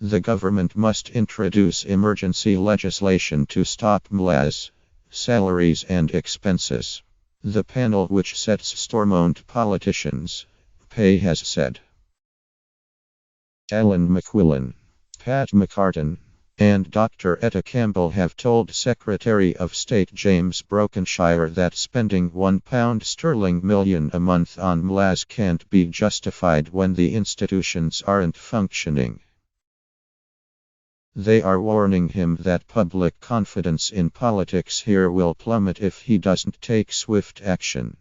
The government must introduce emergency legislation to stop MLAs, salaries and expenses. The panel which sets Stormont politicians' pay has said. Alan McQuillan, Pat McCartan, and Dr. Etta Campbell have told Secretary of State James Brokenshire that spending £1 million a month on MLAs can't be justified when the institutions aren't functioning. They are warning him that public confidence in politics here will plummet if he doesn't take swift action.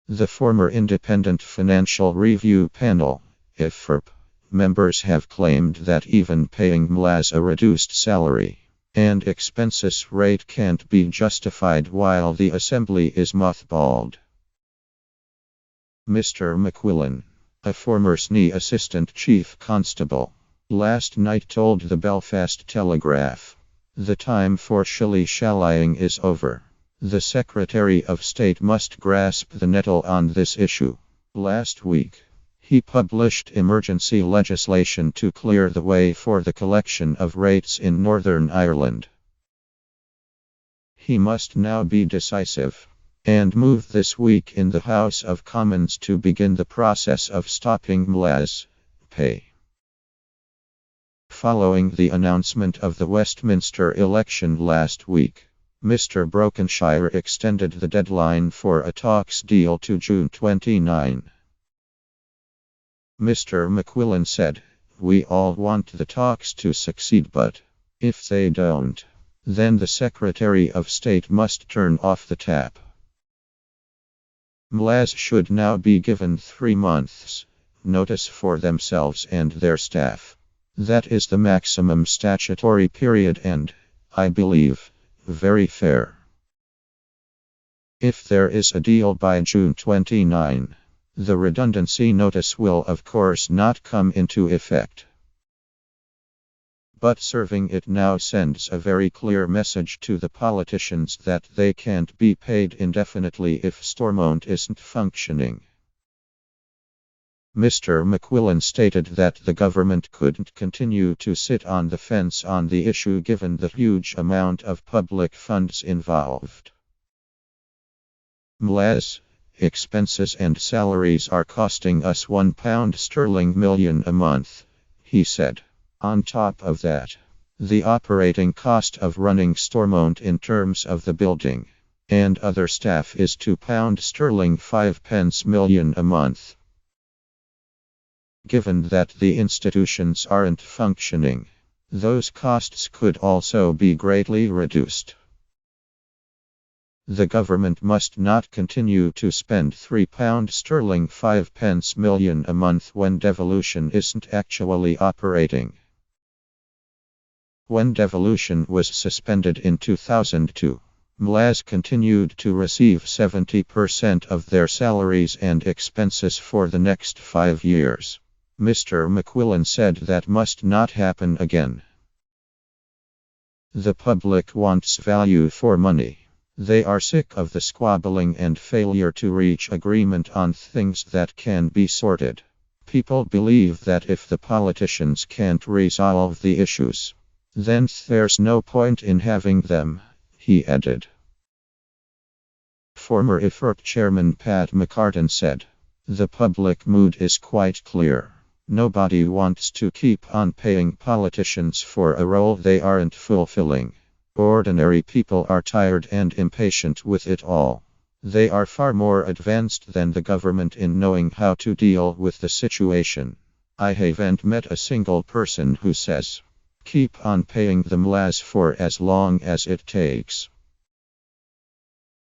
The former Independent Financial Review Panel, IFRP, members have claimed that even paying MLAs a reduced salary and expenses rate can't be justified while the assembly is mothballed. Mr. McQuillan, a former SNI Assistant Chief Constable, last night told the Belfast Telegraph, "The time for shilly-shallying is over. The Secretary of State must grasp the nettle on this issue." Last week, he published emergency legislation to clear the way for the collection of rates in Northern Ireland. He must now be decisive and move this week in the House of Commons to begin the process of stopping MLAs' pay. Following the announcement of the Westminster election last week, Mr. Brokenshire extended the deadline for a talks deal to June 29. Mr. McQuillan said, "We all want the talks to succeed, but if they don't, then the Secretary of State must turn off the tap." MLAs should now be given 3 months' notice for themselves and their staff. That is the maximum statutory period and, I believe, very fair. If there is a deal by June 29, the redundancy notice will of course not come into effect. But serving it now sends a very clear message to the politicians that they can't be paid indefinitely if Stormont isn't functioning. Mr. McQuillan stated that the government couldn't continue to sit on the fence on the issue given the huge amount of public funds involved. MLAs, expenses and salaries are costing us £1 million a month, he said. On top of that, the operating cost of running Stormont in terms of the building and other staff is £2.5 million a month. Given that the institutions aren't functioning, those costs could also be greatly reduced. The government must not continue to spend £3.5 million a month when devolution isn't actually operating. When devolution was suspended in 2002, MLAs continued to receive 70% of their salaries and expenses for the next 5 years. Mr. McQuillan said that must not happen again. The public wants value for money. They are sick of the squabbling and failure to reach agreement on things that can be sorted. People believe that if the politicians can't resolve the issues, then there's no point in having them, he added. Former IFRP chairman Pat McCartan said, "The public mood is quite clear. Nobody wants to keep on paying politicians for a role they aren't fulfilling. Ordinary people are tired and impatient with it all. They are far more advanced than the government in knowing how to deal with the situation. I haven't met a single person who says, 'Keep on paying the MLAs for as long as it takes.'"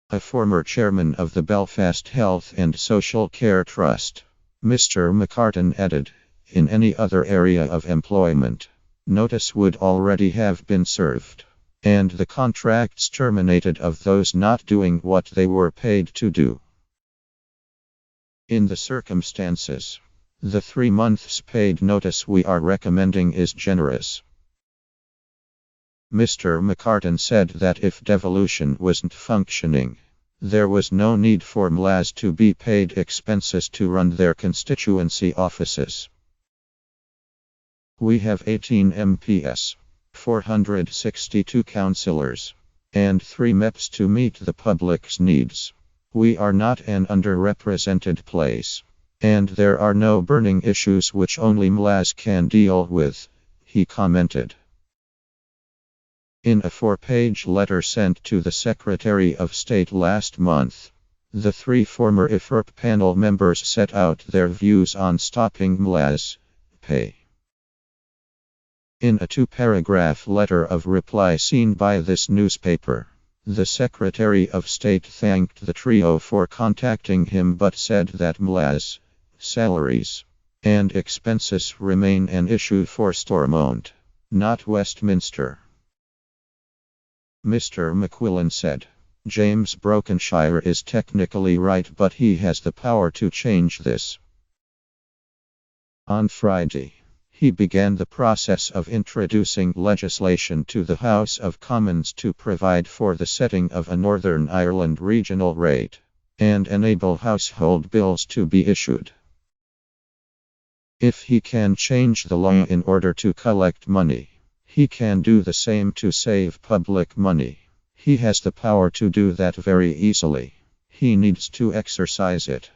A former chairman of the Belfast Health and Social Care Trust, Mr. McCartan added, "In any other area of employment, notice would already have been served, and the contracts terminated of those not doing what they were paid to do. In the circumstances, the 3 months paid notice we are recommending is generous." Mr. McCartan said that if devolution wasn't functioning, there was no need for MLAs to be paid expenses to run their constituency offices. We have 18 MPs, 462 councillors, and 3 MEPs to meet the public's needs. We are not an underrepresented place, and there are no burning issues which only MLAs can deal with, he commented. In a 4-page letter sent to the Secretary of State last month, the 3 former IFRP panel members set out their views on stopping MLAs pay. In a 2-paragraph letter of reply seen by this newspaper, the Secretary of State thanked the trio for contacting him but said that MLAs, salaries, and expenses remain an issue for Stormont, not Westminster. Mr. McQuillan said, James Brokenshire is technically right, but he has the power to change this. On Friday, he began the process of introducing legislation to the House of Commons to provide for the setting of a Northern Ireland regional rate, and enable household bills to be issued. If he can change the law in order to collect money, he can do the same to save public money. He has the power to do that very easily. He needs to exercise it.